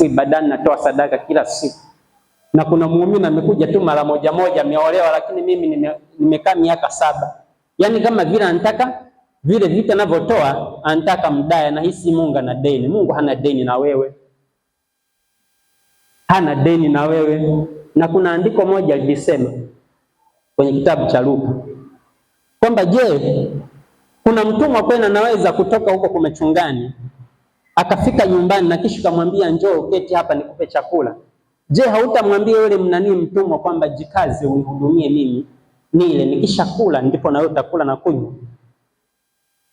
siku ibadani, natoa sadaka kila siku. Na kuna muumini amekuja tu mara moja ameolewa, lakini mimi nimekaa miaka 7. Yaani kama vile anataka vile vitu anavyotoa anataka mdai, na hisi Mungu ana deni. Mungu hana deni na wewe. Hana deni na wewe. Na kuna andiko moja lilisema kwenye kitabu cha Luka kwamba je, kuna mtumwa kwenda anaweza kutoka huko kumechungani akafika nyumbani na kisha kumwambia njoo uketi hapa nikupe chakula? Je, hautamwambia yule mtumwa kwamba jikaze unihudumie mimi nile, nikishakula ndipo na wewe utakula na kunywa?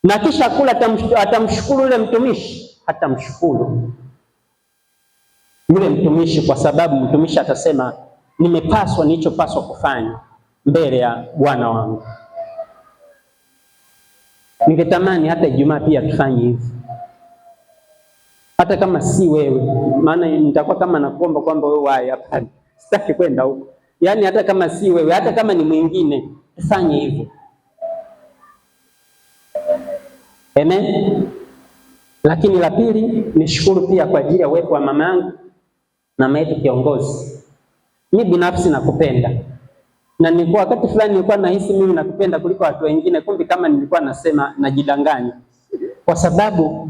Na kisha kula atamshukuru yule mtumishi? Hatamshukuru yule mtumishi, kwa sababu mtumishi atasema nimepaswa nilichopaswa kufanya mbele ya bwana wangu. Ningetamani hata Ijumaa pia tufanye hivi, hata kama si wewe, maana nitakuwa kama nakuomba kwamba wewe wae. Hapana, sitaki kwenda huko. Yaani hata kama si wewe, hata kama ni mwingine, tufanye hivyo. Amen. Lakini la pili, nishukuru pia kwa ajili ya uwepo wa mama yangu, mama yetu kiongozi. Mimi binafsi nakupenda. Na nilikuwa wakati fulani nilikuwa nahisi mimi nakupenda kuliko watu wengine, kumbe kama nilikuwa nasema najidanganya. Kwa sababu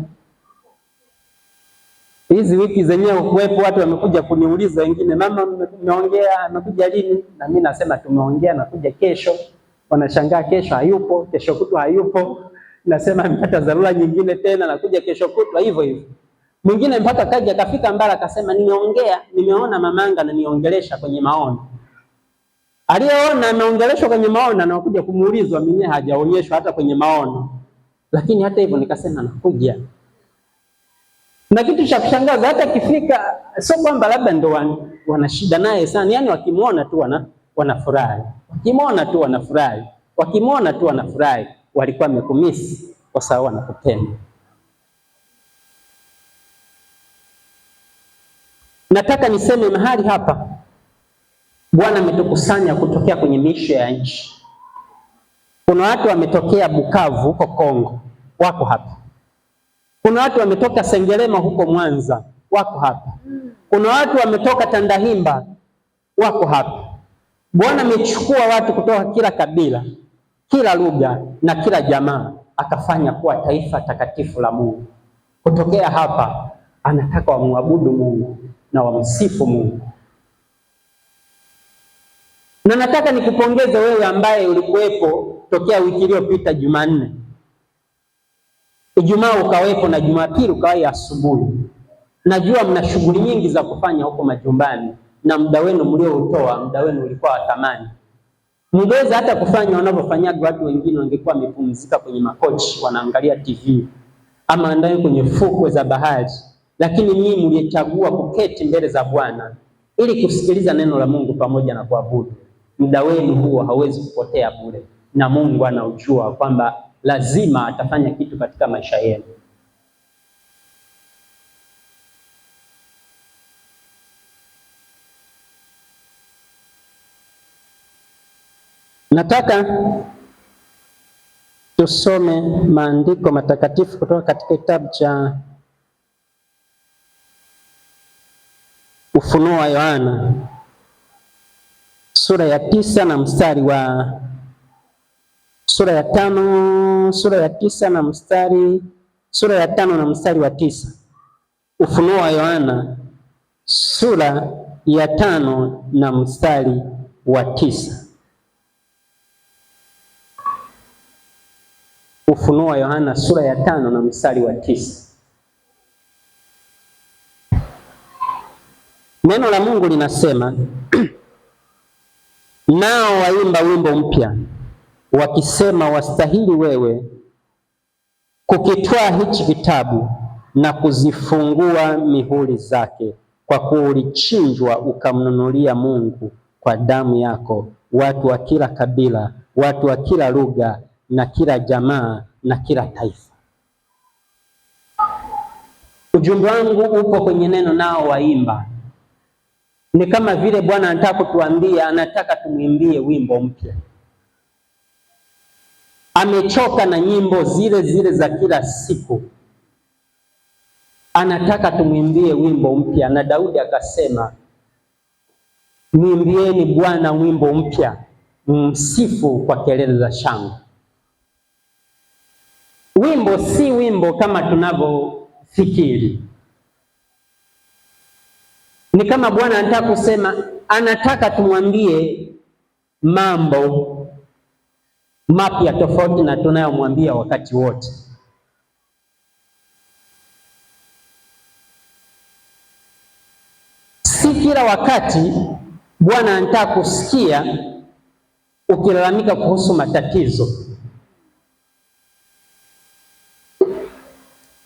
hizi wiki zenyewe kuwepo watu wamekuja kuniuliza wengine, mama mmeongea, anakuja lini? Na mimi nasema tumeongea, nakuja kesho. Wanashangaa kesho hayupo, kesho kutwa hayupo. Nasema mpata dharura nyingine tena, nakuja kesho kutwa, hivyo hivyo. Mwingine mpaka kaja kafika mbara akasema nimeona mamanga na niongelesha kwenye maono. Aliyeona ameongeleshwa kwenye maono na wakuja kumuulizwa, mimi hajaonyeshwa hata kwenye maono. Lakini hata hivyo nikasema nakuja. Na kitu cha kushangaza hata kifika, sio kwamba labda ndo wana shida naye sana, yani wakimuona tu wanafurahi. Wakimuona tu wanafurahi. Wakimuona tu wanafurahi. Walikuwa wamekumisi kwa sababu wanakupenda. Nataka niseme mahali hapa Bwana ametukusanya kutokea kwenye miisho ya nchi. Kuna watu wametokea Bukavu huko Kongo, wako hapa. Kuna watu wametoka Sengerema huko Mwanza, wako hapa. Kuna watu wametoka Tandahimba, wako hapa. Bwana amechukua watu kutoka kila kabila, kila lugha na kila jamaa, akafanya kuwa taifa takatifu la Mungu. Kutokea hapa anataka wamwabudu Mungu na wamsifu Mungu. Na nataka nikupongeze wewe ambaye ulikuwepo tokea wiki iliyopita Jumanne. Ijumaa ukawepo na Jumapili ukawahi asubuhi. Najua mna shughuli nyingi za kufanya huko majumbani na muda wenu mlioutoa, muda wenu ulikuwa wa thamani. Mngeweza hata kufanya wanavyofanyaga watu wengine, wangekuwa wamepumzika kwenye makochi wanaangalia TV ama ndani kwenye fukwe za bahari. Lakini nyinyi mlichagua kuketi mbele za Bwana ili kusikiliza neno la Mungu pamoja na kuabudu. Muda wenu huo hauwezi kupotea bure, na Mungu anaujua kwamba lazima atafanya kitu katika maisha yenu. Nataka tusome maandiko matakatifu kutoka katika kitabu cha Ufunuo wa Yohana sura ya 9 na mstari wa sura ya 5, sura ya 9 na mstari, sura ya 5 na mstari wa 9. Ufunuo wa Yohana sura ya 5 na mstari wa 9. Ufunuo wa Yohana sura ya 5 na mstari wa 9. Neno la Mungu linasema nao waimba wimbo mpya wakisema, wastahili wewe kukitwaa hichi kitabu na kuzifungua mihuri zake, kwa kuwa ulichinjwa ukamnunulia Mungu kwa damu yako watu wa kila kabila, watu wa kila lugha na kila jamaa na kila taifa. Ujumbe wangu upo kwenye neno nao waimba. Ni kama vile Bwana anataka kutuambia, anataka tumwimbie wimbo mpya. Amechoka na nyimbo zile zile za kila siku. anataka tumwimbie wimbo mpya, na Daudi akasema, mwimbieni Bwana wimbo mpya, msifu kwa kelele za shangwe. Wimbo si wimbo kama tunavyofikiri. Ni kama Bwana anataka kusema, anataka tumwambie mambo mapya tofauti na tunayomwambia wakati wote. Si kila wakati Bwana anataka kusikia ukilalamika kuhusu matatizo.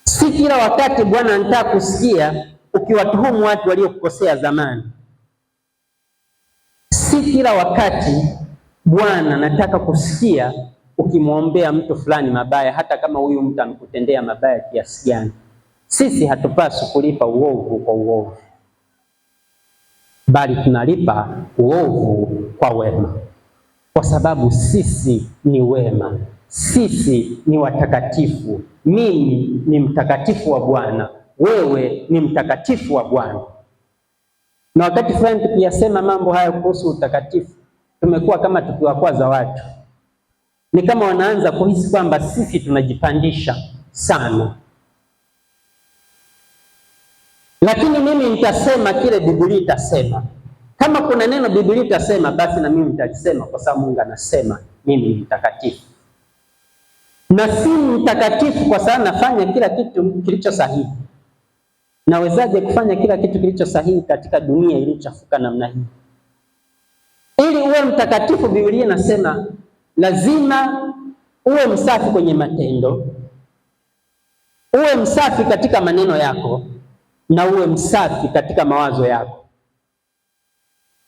Si kila wakati Bwana anataka kusikia ukiwatuhumu watu waliokukosea zamani. Si kila wakati Bwana anataka kusikia ukimwombea mtu fulani mabaya, hata kama huyu mtu amekutendea mabaya kiasi gani. Sisi hatupaswi kulipa uovu kwa uovu, bali tunalipa uovu kwa wema, kwa sababu sisi ni wema, sisi ni watakatifu. Mimi ni mtakatifu wa Bwana, wewe ni mtakatifu wa Bwana. Na wakati fulani tukiyasema mambo haya kuhusu utakatifu, tumekuwa kama tukiwakwaza watu. Ni kama wanaanza kuhisi kwamba sisi tunajipandisha sana. Lakini mimi nitasema kile Biblia itasema. Kama kuna neno Biblia itasema, basi na mimi nitasema, kwa sababu Mungu anasema mimi ni mtakatifu. Na si mtakatifu kwa sababu nafanya kila kitu kilicho sahihi. Nawezaje kufanya kila kitu kilicho sahihi katika dunia iliyochafuka namna hii? Ili uwe mtakatifu, Biblia inasema lazima uwe msafi kwenye matendo, uwe msafi katika maneno yako, na uwe msafi katika mawazo yako.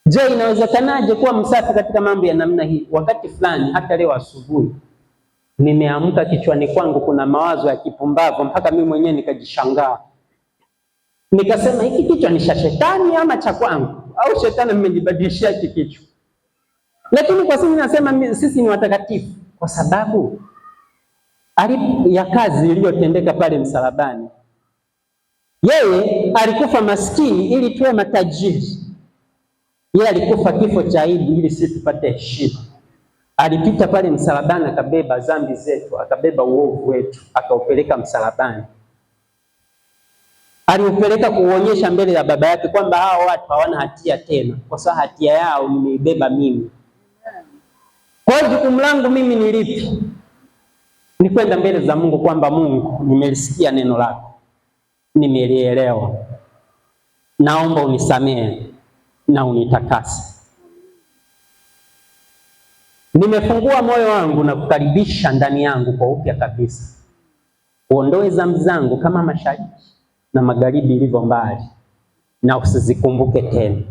Je, inawezekanaje kuwa msafi katika mambo ya namna hii? Wakati fulani, hata leo asubuhi, nimeamka kichwani kwangu kuna mawazo ya kipumbavu mpaka mimi mwenyewe nikajishangaa. Nikasema, hiki kichwa ni cha shetani ama cha kwangu? Au shetani amenibadilishia hiki kichwa? Lakini kwa sisi nasema sisi ni watakatifu kwa sababu ya kazi iliyotendeka pale msalabani. Yeye alikufa maskini ili tuwe matajiri. Yeye alikufa kifo cha aibu ili sisi tupate heshima. Alipita pale msalabani, akabeba dhambi zetu, akabeba uovu wetu, akaupeleka msalabani. Aliupeleka kuonyesha mbele ya Baba yake kwamba hao watu hawana hatia tena, kwa sababu hatia yao nimeibeba mimi. Kwa hiyo jukumu langu mimi ni lipi? Ni kwenda mbele za Mungu kwamba Mungu, nimelisikia neno lako, nimelielewa, naomba unisamehe na unitakase. Nimefungua moyo wangu na kukaribisha ndani yangu kwa upya kabisa. Uondoe dhambi zangu kama mashariki na magharibi ilivyo mbali, na usizikumbuke tena.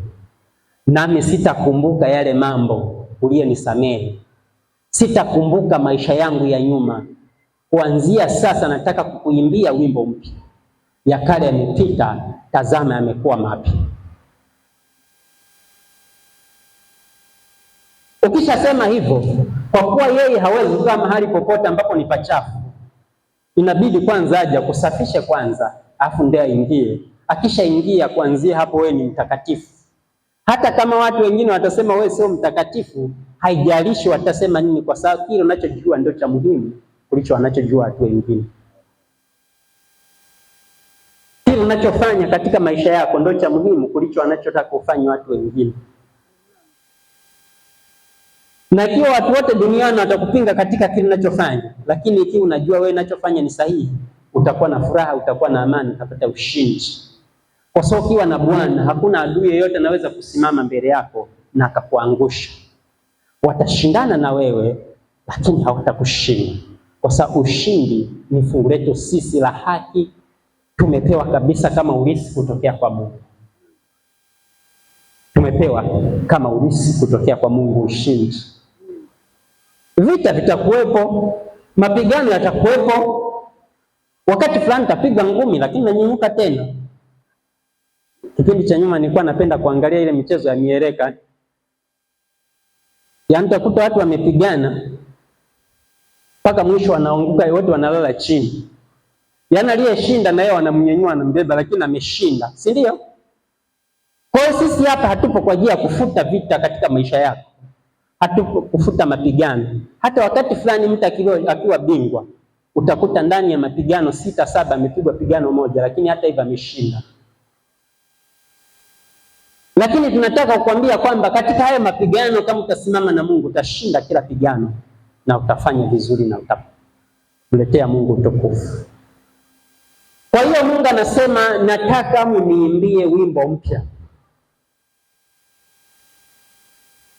Nami sitakumbuka yale mambo uliyonisamehe. Sitakumbuka maisha yangu ya nyuma. Kuanzia sasa nataka kukuimbia wimbo mpya. Ya kale yamepita, tazama yamekuwa mapya. Ukishasema hivyo, kwa kuwa yeye hawezi kukaa mahali popote ambapo ni pachafu, inabidi kwanza aje kusafisha kwanza, afu ndiye aingie. Akishaingia, kuanzia hapo wewe ni mtakatifu. Hata kama watu wengine watasema wewe sio mtakatifu, haijalishi watasema nini, kwa sababu kile unachojua ndio cha muhimu kuliko wanachojua watu wengine. Kile unachofanya katika maisha yako ndio cha muhimu kuliko wanachotaka kufanya watu wengine. Na ikiwa watu wote duniani watakupinga katika kile unachofanya, lakini ikiwa unajua wewe unachofanya ni sahihi, utakuwa na furaha, utakuwa na amani, utapata ushindi. Kwa sababu ukiwa na Bwana, hakuna adui yeyote anaweza kusimama mbele yako na akakuangusha. Watashindana na wewe, lakini hawatakushinda, kwa sababu ushindi ni fungu letu sisi la haki. Tumepewa kabisa kama urithi kutokea kwa Mungu. Tumepewa kama urithi kutokea kwa Mungu ushindi. Vita vitakuwepo, mapigano yatakuwepo. Wakati fulani tapiga ngumi, lakini nanyanyuka tena. Kipindi cha nyuma nilikuwa napenda kuangalia ile michezo ya mieleka. Yaani utakuta watu wamepigana mpaka mwisho wanaanguka wote, wanalala chini. Yaani aliyeshinda na yeye wanamnyanyua anambeba, lakini ameshinda, si ndio? Kwa hiyo sisi hapa hatupo kwa ajili ya kufuta vita katika maisha yako, hatupo kufuta mapigano. Hata wakati fulani mtu akiwa bingwa, utakuta ndani ya mapigano 6 7 amepigwa pigano moja, lakini hata hivyo ameshinda. Lakini tunataka kukwambia kwamba katika haya mapigano, kama utasimama na Mungu, utashinda kila pigano na utafanya vizuri na utakuletea Mungu utukufu. Kwa hiyo Mungu anasema, nataka mniimbie wimbo mpya.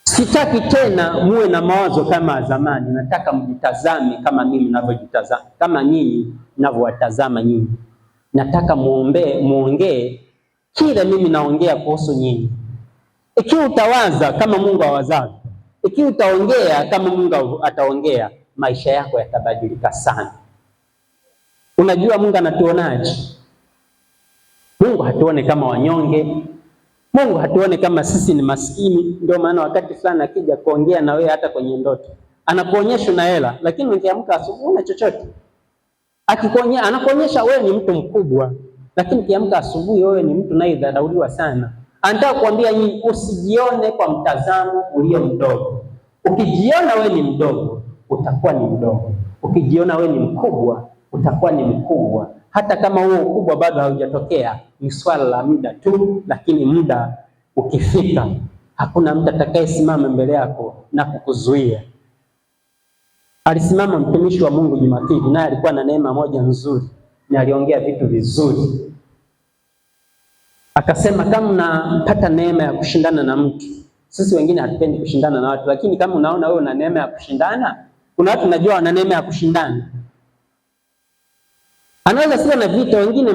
Sitaki tena muwe na mawazo kama zamani, nataka mjitazame kama mimi ninavyojitazama, kama nyinyi ninavyowatazama nyinyi. Nataka muongee kile mimi naongea kuhusu nyinyi. Ikiwa utawaza kama Mungu awazavyo, ikiwa utaongea kama Mungu ataongea, maisha yako yatabadilika sana. Unajua Mungu anatuonaje? Mungu hatuone kama wanyonge. Mungu hatuone kama sisi ni maskini. Ndio maana wakati fulani akija kuongea na wewe, hata kwenye ndoto anakuonyesha una hela, lakini ukiamka asubuhi una chochote. Anakuonyesha wewe ni mtu mkubwa, lakini ukiamka asubuhi wewe ni mtu anayedharauliwa sana. Anataka kuambia nyinyi, usijione kwa mtazamo ulio mdogo. Ukijiona wewe ni mdogo, utakuwa ni mdogo. Ukijiona wewe ni mkubwa, utakuwa ni mkubwa. Hata kama huo ukubwa bado haujatokea, ni swala la muda tu, lakini muda ukifika, hakuna mtu atakayesimama mbele yako na kukuzuia. Alisimama mtumishi wa Mungu Jumapili, naye alikuwa na neema moja nzuri, na aliongea vitu vizuri. Akasema, kama unapata neema ya kushindana na mtu, sisi wengine hatupendi kushindana na watu, lakini kama unaona wewe una neema ya kushindana, kuna watu najua wana neema ya kushindana. Anaweza sio na vita, wengine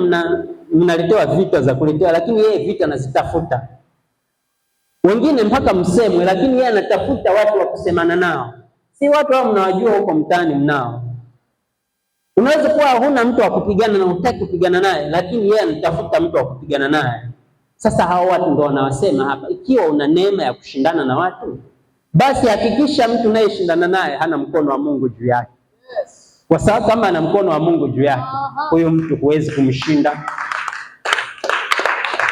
mnaletewa vita za kuletewa, lakini yeye vita anazitafuta. Wengine mpaka msemwe, lakini yeye anatafuta watu wa kusemana nao. Si watu hao mnawajua huko mtaani mnao. Unaweza kuwa huna mtu wa kupigana na hutaki kupigana naye, lakini yeye anatafuta mtu wa kupigana naye. Sasa hao watu ndio wanawasema hapa, ikiwa una neema ya kushindana na watu, basi hakikisha mtu unayeshindana naye hana mkono wa Mungu juu yake. Kwa sababu kama ana mkono wa Mungu juu yake, huyo mtu huwezi kumshinda.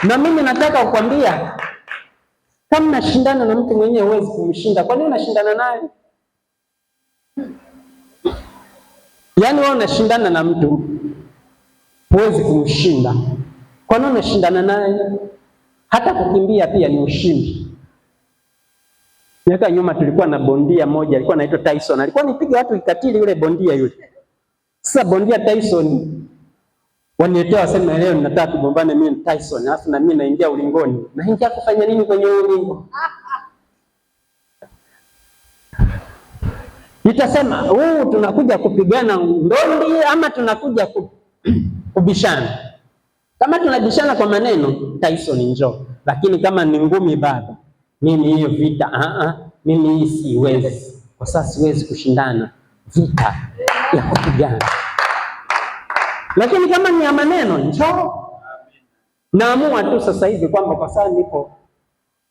Na mimi nataka kukwambia, kama unashindana na mtu mwenyewe huwezi kumshinda, kwa nini unashindana naye? Yaani wewe unashindana na mtu huwezi kumshinda, kwa nini unashindana naye? Hata kukimbia pia ni ushindi. Miaka nyuma tulikuwa na bondia mmoja alikuwa anaitwa Tyson. Alikuwa anipiga watu ikatili yule bondia yule. Sasa bondia Tyson waniletea wasema, leo ninataka kugombana mimi na Tyson, alafu na mimi naingia ulingoni. Naingia kufanya nini kwenye ulingo? Nitasema, tunakuja kupigana ndondi ama tunakuja kubishana? Kama tunabishana kwa maneno, Tyson njoo. Lakini kama ni ngumi baba, mimi hiyo vita, mimi hii siwezi. Kwa sasa siwezi kushindana vita ya kupigana. Lakini kama ni ya maneno, njoo. Naamua tu sasa hivi kwamba kwa sasa nipo,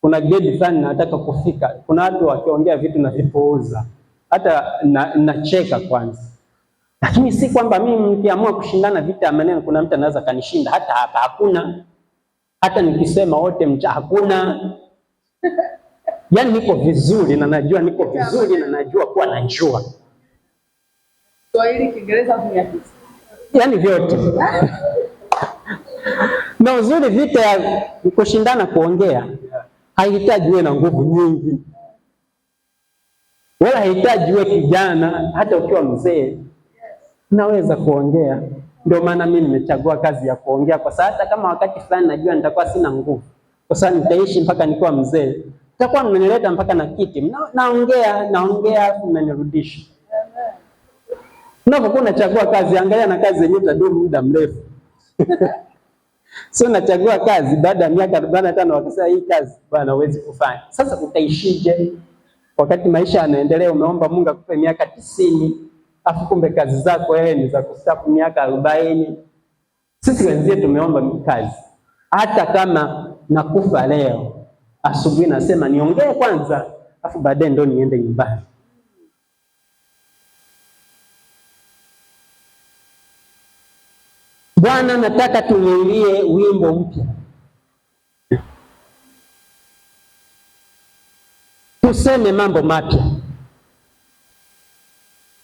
kuna grade fulani nataka kufika. Kuna watu wakiongea vitu na vipuuza, hata nacheka kwanza. Lakini si kwamba mimi nikiamua kushindana vita ya maneno kuna mtu anaweza kanishinda. Hata hapa hakuna. Hata nikisema wote hakuna. Yaani niko vizuri na najua niko vizuri na najua kuwa najua. Swahili, Kiingereza, Kinyarwanda. Yaani vyote. Na uzuri vita ya kushindana kuongea haihitaji uwe na nguvu nyingi. Wala haihitaji uwe kijana, hata ukiwa mzee naweza kuongea. Ndio maana mimi nimechagua kazi ya kuongea, kwa sababu hata kama wakati fulani najua nitakuwa sina nguvu, kwa sababu nitaishi mpaka nikuwa mzee, nitakuwa mnanileta mpaka na kiti, naongea mnanirudisha. Unapokuwa unachagua kazi, angalia na kazi yenyewe itadumu muda mrefu. Sio nachagua kazi baada ya miaka 45 wakisema hii kazi bwana huwezi kufanya. Sasa utaishije? Wakati maisha yanaendelea, umeomba Mungu akupe miaka 90, afu kumbe kazi zako wewe ni za kustaafu miaka 40. Sisi wenzie tumeomba kazi. Hata kama nakufa leo, asubuhi nasema niongee kwanza, afu baadaye ndo niende nyumbani. Bwana, nataka tuimbie wimbo mpya, tuseme mambo mapya.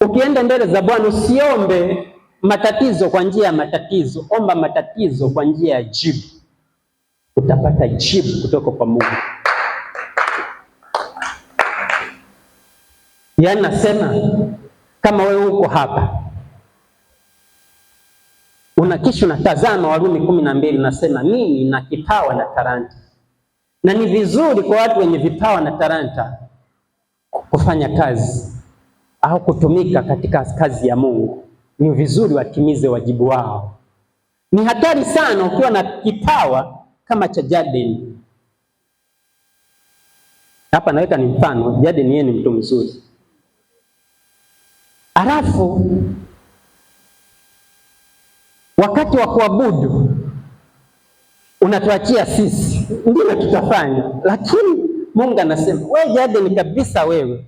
Ukienda mbele za Bwana usiombe matatizo kwa njia ya matatizo, omba matatizo kwa njia ya jibu. Utapata jibu kutoka kwa Mungu. Yaani nasema kama wewe uko hapa unakisha unatazama Warumi 12, nasema mimi na kipawa na talanta, na ni vizuri kwa watu wenye vipawa na talanta kufanya kazi au kutumika katika kazi ya Mungu. Ni vizuri watimize wajibu wao. Ni hatari sana ukiwa na kipawa kama cha Jaden. Hapa naweka ni mfano, Jaden yeye ni mtu mzuri, alafu wakati wa kuabudu unatuachia sisi, ndio tutafanya, lakini Mungu anasema wewe Jaden kabisa, wewe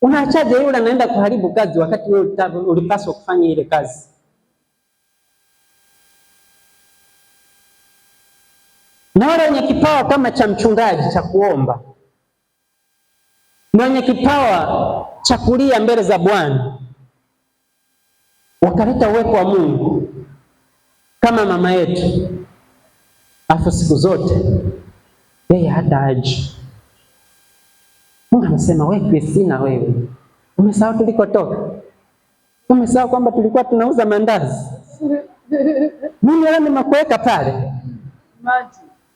unaachaje yule anaenda kuharibu kazi wakati wewe ulipaswa kufanya ile kazi? Na wale wenye kipawa kama cha mchungaji cha kuomba, na wenye kipawa cha kulia mbele za Bwana, wakaleta uwepo wa Mungu kama mama yetu, afu siku zote yeye hata aje. Mungu anasema wewe Kristina, wewe umesahau tulikotoka? Umesahau kwamba tulikuwa tunauza mandazi? Mimi leo nimekuweka pale.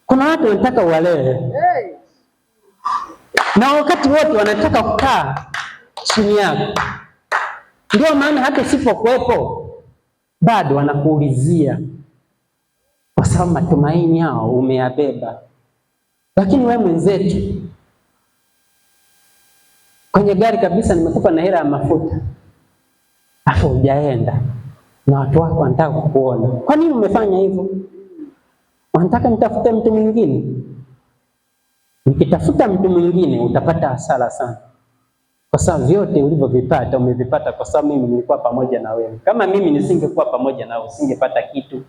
Kuna watu wanataka uwalee, na wakati wote wanataka kukaa chini yako. Ndio maana hata usipokuwepo bado wanakuulizia, kwa sababu matumaini yao umeyabeba. Lakini wewe mwenzetu, kwenye gari kabisa nimekupa na hela ya mafuta, afu hujaenda, na watu wako wanataka kukuona. Kwa nini umefanya hivyo? Wanataka nitafute mtu mwingine. Nikitafuta mtu mwingine utapata hasara sana, kwa sababu vyote ulivyovipata umevipata kwa sababu mimi nilikuwa pamoja na wewe. Kama mimi nisingekuwa pamoja nao usingepata kitu.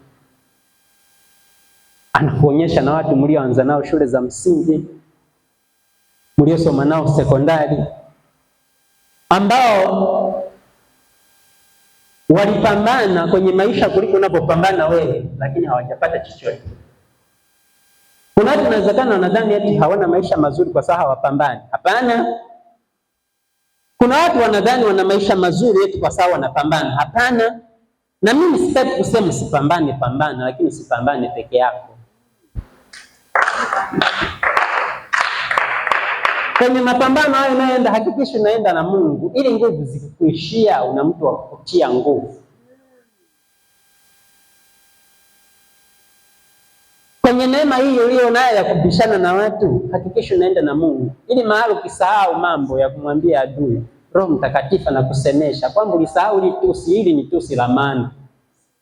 Anakuonyesha na watu mlioanza nao shule za msingi, mliosoma nao sekondari, ambao walipambana kwenye maisha kuliko unapopambana wewe, lakini hawajapata chochote. Kuna watu inawezekana wanadhani eti hawana maisha mazuri kwa sababu hawapambani. Hapana. Kuna watu wanadhani wana maisha mazuri eti kwa sababu wanapambana. Hapana. Na mimi sitaki kusema usipambane, pambana, lakini usipambane peke yako. Kwenye mapambano hayo unaenda, hakikisha unaenda na Mungu, ili nguvu zikikuishia una mtu wa kukutia nguvu. Kwenye neema hii ulio nayo ya kubishana na watu, hakikisha unaenda na Mungu, ili mahali ukisahau mambo ya kumwambia adui, Roho Mtakatifu anakusemesha kwamba ulisahau hili tusi, hili ni tusi la maana.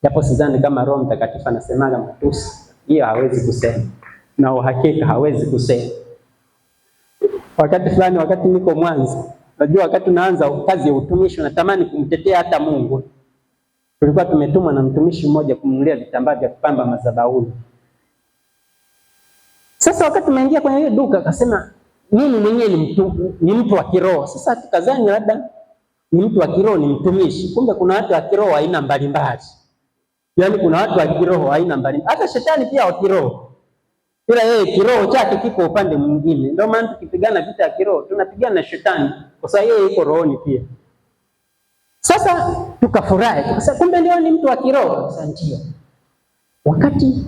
Japo sidhani kama Roho Mtakatifu anasemaga matusi, hiyo hawezi kusema, na uhakika hawezi kusema. Wakati fulani, wakati niko Mwanza, najua wakati naanza kazi ya utumishi natamani kumtetea hata Mungu. Tulikuwa tumetumwa na mtumishi mmoja kumnunulia vitambaa vya kupamba madhabahuni. Sasa wakati tumeingia kwenye hiyo duka, akasema mimi mwenyewe ni mtu wa kiroho. Sasa tukazani labda ni mtu wa kiroho, ni mtumishi. Kumbe kuna watu wa kiroho aina mbalimbali. Yaani kuna watu wa kiroho aina mbalimbali. Hata shetani pia wa kiroho. Ila yeye kiroho chake kiko upande mwingine. Ndio maana tukipigana vita ya kiroho tunapigana na shetani, kwa sababu yeye yuko rohoni pia. Sasa tukafurahi, tukasema kumbe ndio ni mtu wa kiroho. Sasa ndio. Wakati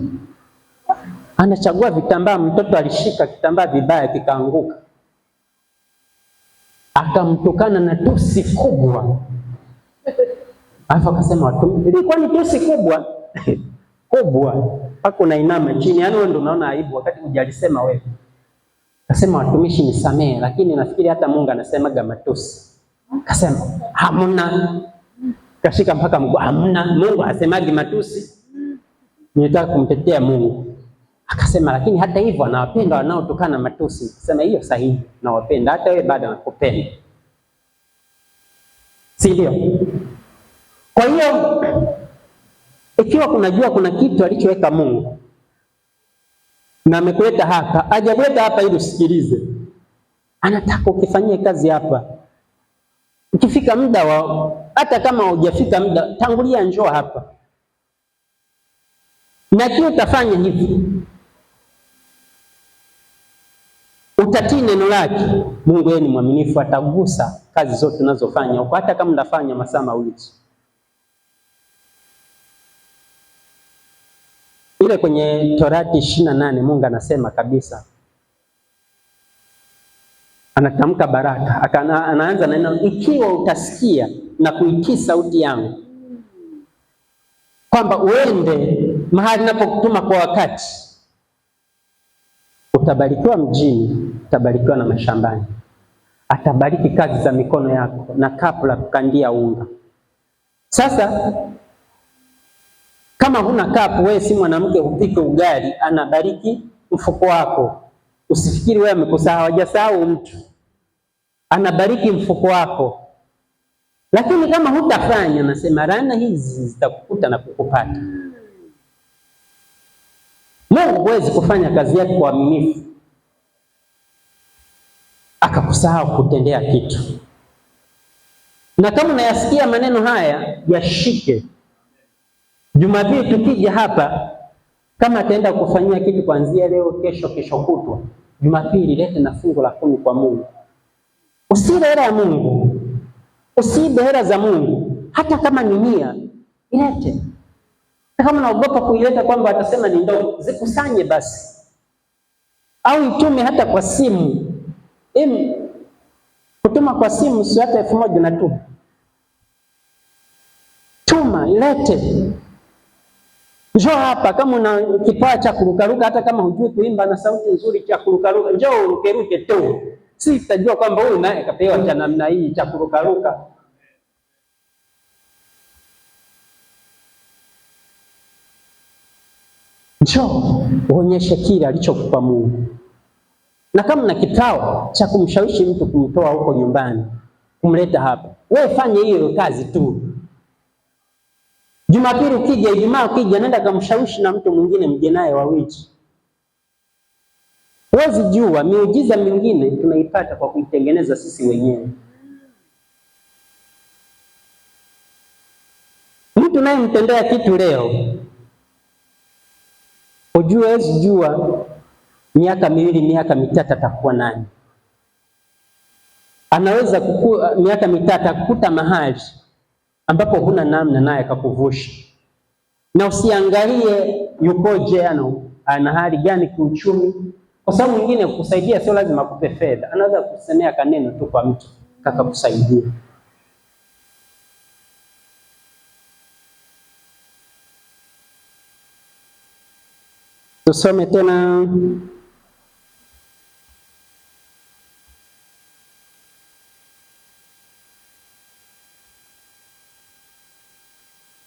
anachagua vitambaa, mtoto alishika kitambaa vibaya kikaanguka. Akamtukana na tusi kubwa. Alafu akasema watu, ilikuwa ni tusi kubwa. Kubwa. Pako unainama chini, yaani wewe ndio unaona aibu wakati hujalisema wewe. Akasema watumishi nisamee, lakini nafikiri hata Mungu anasemaga matusi. Akasema hamna. Kashika mpaka mguu, hamna. Mungu hasemagi matusi. Nitaka kumtetea Mungu. Akasema lakini hata hivyo anawapenda wanaotokana matusi. Akasema hiyo sahihi, nawapenda hata wewe bado nakupenda. Si ndio? Kwa hiyo Ikiwa kunajua kuna kitu alichoweka Mungu na amekuleta hapa, hajakuleta hapa ili usikilize, anataka ukifanyie kazi hapa. Ukifika muda hata kama hujafika muda, tangulia, njoo hapa, na kile utafanya hivi, utatii neno lake. Mungu yeye ni mwaminifu, atagusa kazi zote unazofanya huko, hata kama unafanya masaa mawili. Ile kwenye Torati 28 Mungu anasema kabisa, anatamka baraka, anaanza na neno, ikiwa utasikia na kuitii sauti yangu, kwamba uende mahali ninapokutuma kwa wakati, utabarikiwa mjini, utabarikiwa na mashambani, atabariki kazi za mikono yako na kapu la kukandia unga. Sasa kama huna kapu, wewe si mwanamke upike ugali, anabariki mfuko wako. Usifikiri wewe amekusahau, hajasahau mtu, anabariki mfuko wako. Lakini kama hutafanya, nasema laana hizi zitakukuta na kukupata. Mungu huwezi kufanya kazi yake kwa uaminifu akakusahau kutendea kitu. Na kama unayasikia maneno haya, yashike. Jumapili tukija hapa, kama ataenda kufanyia kitu kuanzia leo, kesho, kesho kutwa, Jumapili lete na fungu la 10 kwa Mungu. Usiibe hela ya Mungu, usiibe hela za Mungu, hata kama ni 100 ilete. Hata kama unaogopa kuileta kwamba atasema ni ndogo, zikusanye basi, au itume hata kwa simu. Kutuma kwa simu sio hata 1000 na tu. Tuma, ilete. Njoo hapa kama una kipawa cha kurukaruka, hata kama hujui kuimba na sauti nzuri cha kurukaruka, njoo urukeruke tu. Si tutajua kwamba huyu naye kapewa cha namna hii cha kurukaruka. Njoo uonyeshe kile alichokupa Mungu. Na kama na kipawa cha kumshawishi mtu kumtoa huko nyumbani, kumleta hapa, wewe fanye hiyo kazi tu. Jumapili ukija, Ijumaa ukija, nenda kumshawishi na mtu mwingine, mje naye wawili. Huwezi jua miujiza mingine tunaipata kwa kuitengeneza sisi wenyewe. Mtu naye mtendea kitu leo, ujue huwezi jua miaka 2, miaka 3 atakuwa nani. Anaweza miaka 3 kukuta mahali ambapo huna namna, naye akakuvusha. Na usiangalie yukoje, ana hali gani kiuchumi, kwa sababu mwingine kukusaidia sio lazima akupe fedha. Anaweza kusemea kaneno tu kwa mtu kakakusaidia. Tusome tena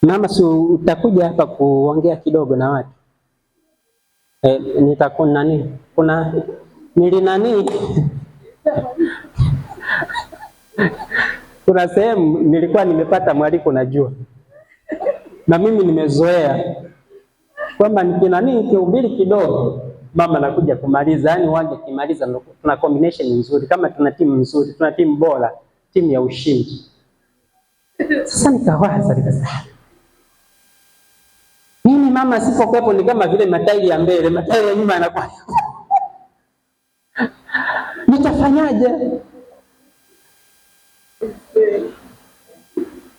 mama, si utakuja hapa kuongea kidogo na watu. Nitakuna nani? Kuna nili nani? Kuna sehemu nilikuwa nimepata mwaliko, najua. Na mimi nimezoea kwamba nikihubiri kidogo, mama nakuja kumaliza. Yaani waje kimaliza, tuna combination nzuri, kama tuna timu nzuri, tuna timu bora, timu ya ushindi. Sasa nikawaza, nikasema mimi mama sipokuwepo ni kama vile matairi ya mbele, matairi ya nyuma yanakuwa. Nitafanyaje?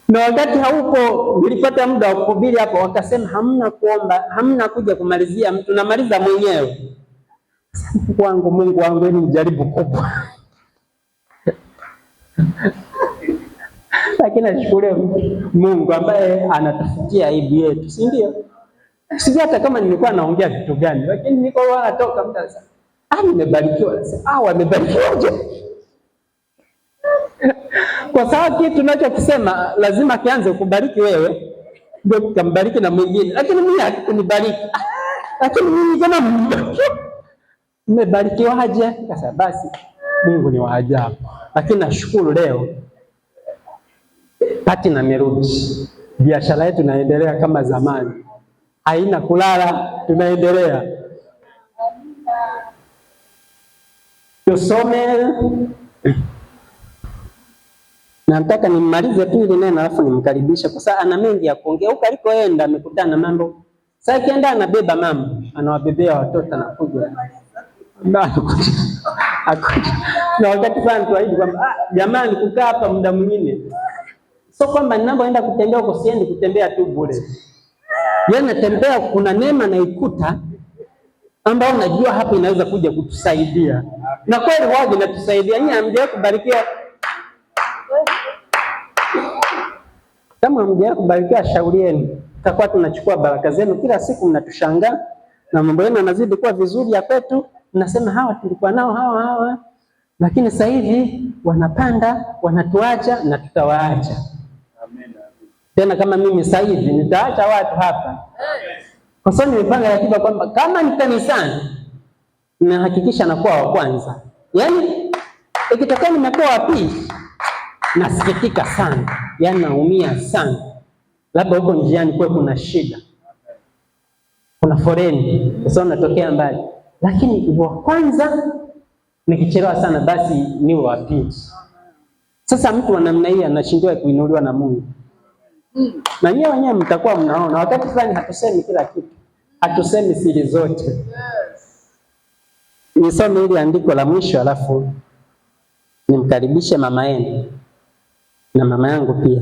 Na wakati haupo, nilipata muda wa kuhubiri hapo, wakasema hamna kuomba, hamna kuja kumalizia mtu, namaliza mwenyewe. Mungu wangu, ni mjaribu kubwa. Lakini nashukuru Mungu ambaye anatafutia aibu yetu, si ndio? Sijui hata kama nilikuwa naongea vitu gani, lakini niko natoka muda sasa. Nimebarikiwa. Wamebarikiwaje? Kwa sababu kitu tunachokisema lazima kianze kubariki wewe, ndio kumbariki na mwingine. Lakini mimi hakunibariki. Lakini mimi kama nimebarikiwaje? Sasa basi Mungu ni wa ajabu. Lakini nashukuru leo Pati na merudi. biashara yetu inaendelea kama zamani, haina kulala, tunaendelea. Tusome, nataka nimalize tu ile neno alafu nimkaribishe, kwa sababu ana mengi ya kuongea. Huko alikoenda amekutana mambo. Sasa kienda anabeba mama, anawabebea watoto na kuja. Na wakati fulani tuahidi kwamba jamani, kukaa hapa muda mwingine. Sio kwamba ninapoenda kutembea huko siendi kutembea tu bure. Yeye anatembea, kuna neema naikuta ambao najua hapa inaweza kuja kutusaidia. Na kweli wao inatusaidia. Nyinyi hamjawahi kubarikiwa? Kama hamjawahi kubarikiwa, shaurieni. Tutakuwa tunachukua baraka zenu kila siku, mnatushangaa na mambo yenu yanazidi kuwa vizuri ya kwetu. Mnasema hawa tulikuwa nao hawa, lakini sasa hivi wanapanda, wanatuacha na tutawaacha. Amen. Tena kama mimi sasa hivi nitaacha watu hapa. Kwa sababu nimepanga ratiba kwamba kama ni kanisani nahakikisha nakuwa wa kwanza. Yaani ikitokea nimekuwa wa pili nasikitika sana. Yaani naumia sana. Labda huko njiani kwa kuna shida. Kuna foreni, kwa sababu natokea mbali. Lakini wa kwanza nikichelewa sana basi ni wa pili. Sasa mtu wa namna hii anashindwa kuinuliwa na Mungu. Na nyewe wenyewe mtakuwa mnaona wakati fulani hatusemi kila kitu. Hatusemi siri zote. Nisome ile andiko la mwisho alafu nimkaribishe mama yenu na mama yangu pia.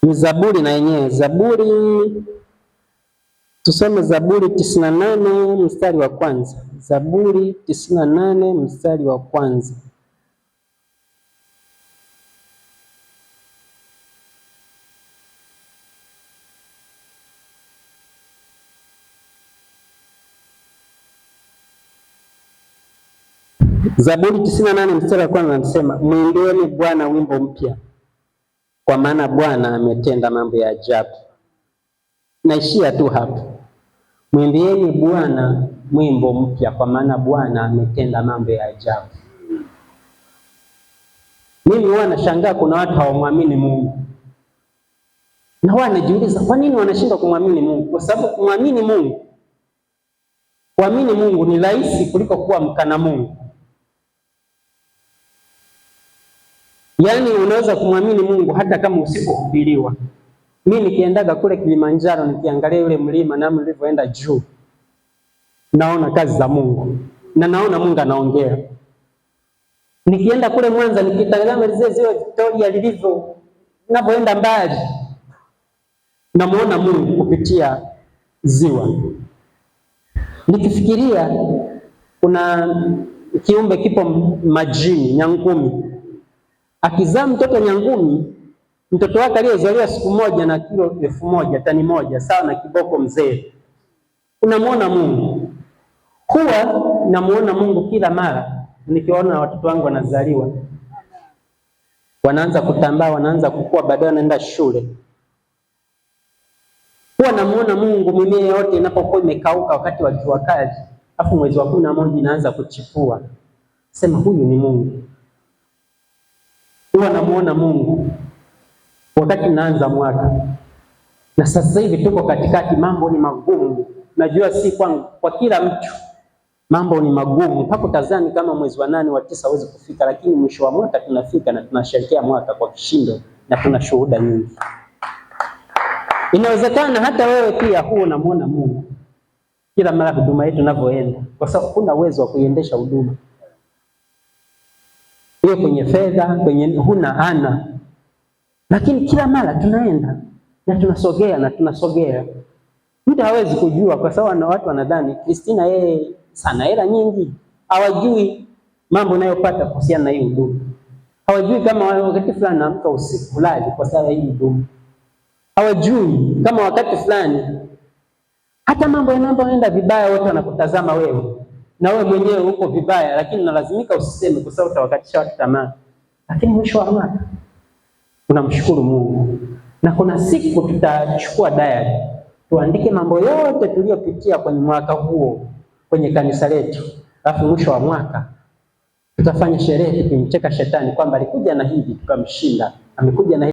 Ni Zaburi na yenyewe. Zaburi, tusome Zaburi 98 mstari wa kwanza. Zaburi 98 mstari wa kwanza. Zaburi 98 mstari wa kwanza anasema, mwimbieni Bwana wimbo mpya, kwa maana Bwana ametenda mambo ya ajabu. Naishia tu hapo. Mwimbieni Bwana wimbo mpya, kwa maana Bwana ametenda mambo ya ajabu. Mimi huwa nashangaa kuna watu hawamwamini Mungu. Na huwa najiuliza kwa nini wanashindwa kumwamini Mungu? Kwa sababu kumwamini Mungu, kuamini Mungu ni rahisi kuliko kuwa mkana Mungu. Yaani unaweza kumwamini Mungu hata kama usipohubiriwa. Mimi nikiendaga kule Kilimanjaro nikiangalia yule mlima na mlivyoenda juu, naona kazi za Mungu na naona Mungu anaongea. Nikienda kule Mwanza nikitazama lile ziwa Victoria lilivyo, ninapoenda mbali namuona Mungu kupitia ziwa. Nikifikiria kuna kiumbe kipo majini, nyangumi. Akizaa mtoto nyangumi, mtoto wake aliyezaliwa siku moja na kilo 1000, tani moja, sawa na kiboko mzee. Unamuona Mungu. Huwa namuona Mungu kila mara nikiona watoto wangu wanazaliwa. Wanaanza kutambaa, wanaanza kukua, baadaye wanaenda shule. Huwa namuona Mungu mimea yote inapokuwa imekauka wakati wa jua kali, afu mwezi wa 11 inaanza kuchipua. Sema huyu ni Mungu. Huwa namuona Mungu wakati naanza mwaka. Na sasa hivi tuko katikati, mambo ni magumu. Najua si kwa kila mtu mambo ni magumu. Mpaka tazani kama mwezi wa 8 wa 9 hawezi kufika, lakini mwisho wa mwaka tunafika na tunasherehekea mwaka kwa kishindo na tuna shuhuda nyingi. Inawezekana hata wewe pia huo unamuona Mungu kila mara huduma yetu inavyoenda, kwa sababu kuna uwezo wa kuiendesha huduma. Hiyo kwenye fedha, kwenye huna ana. Lakini kila mara tunaenda na tunasogea na tunasogea. Mtu hawezi kujua, kwa sababu na watu wanadhani Kristina yeye sana hela nyingi. Hawajui mambo unayopata kuhusiana na hii huduma. Hawajui kama wakati fulani naamka usiku lali kwa sababu hii huduma. Hawajui kama wakati fulani hata mambo yanapoenda vibaya wote wanakutazama wewe. Na wewe mwenyewe uko vibaya, lakini unalazimika usiseme kwa sababu utawakatisha watu tamaa. Lakini mwisho wa mwaka tunamshukuru Mungu. Na kuna siku tutachukua diary, tuandike mambo yote tuliyopitia kwenye mwaka huo kwenye kanisa letu. alafu mwisho wa mwaka tutafanya sherehe tukimcheka shetani kwamba alikuja na hivi tukamshinda, amekuja na